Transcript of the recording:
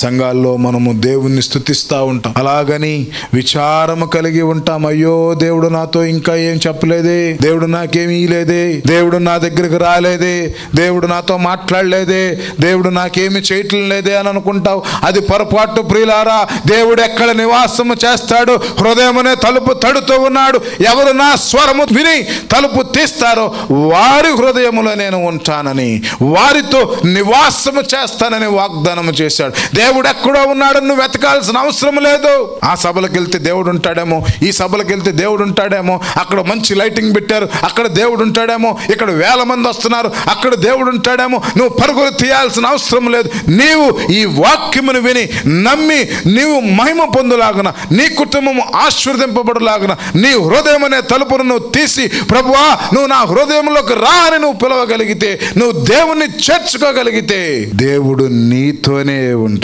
సంఘాల్లో మనము దేవుణ్ణి స్తుతిస్తూ ఉంటాం, అలాగని విచారము కలిగి ఉంటాం. అయ్యో దేవుడు నాతో ఇంకా ఏం చెప్పలేదే, దేవుడు నాకేమి ఇయ్యలేదే, దేవుడు నా దగ్గరికి రాలేదే, దేవుడు నాతో మాట్లాడలేదే, దేవుడు నాకేమి చేయటం లేదే అని అనుకుంటావు. అది పొరపాటు ప్రియులారా. దేవుడు ఎక్కడ నివాసము చేస్తాడు? హృదయమనే తలుపు తడుతూ ఉన్నాడు. ఎవరు నా స్వరము విని తలుపు తీస్తారో వారి హృదయములో నేను ఉంటానని, వారితో నివాసము చేస్తానని వాగ్దానం చేశాడు. దేవుడు ఎక్కడో ఉన్నాడు, నువ్వు వెతకాల్సిన అవసరం లేదు. ఆ సభలకు వెళ్తే దేవుడు ఉంటాడేమో, ఈ సభలకు వెళ్తే దేవుడు ఉంటాడేమో, అక్కడ మంచి లైటింగ్ పెట్టారు అక్కడ దేవుడు ఉంటాడేమో, ఇక్కడ 1000 మంది వస్తున్నారు అక్కడ దేవుడు ఉంటాడేమో. నువ్వు పరుగులు తీయాల్సిన అవసరం లేదు. నీవు ఈ వాక్యమును విని నమ్మి నీవు మహిమ పొందులాగున, నీ కుటుంబము ఆశీర్వదింపబడులాగున, నీ హృదయం అనే తలుపును నువ్వు తీసి, ప్రభువా నువ్వు నా హృదయంలోకి రా అని నువ్వు పిలవగలిగితే, నువ్వు దేవుణ్ణి చేర్చుకోగలిగితే దేవుడు నీతోనే ఉంటాడు.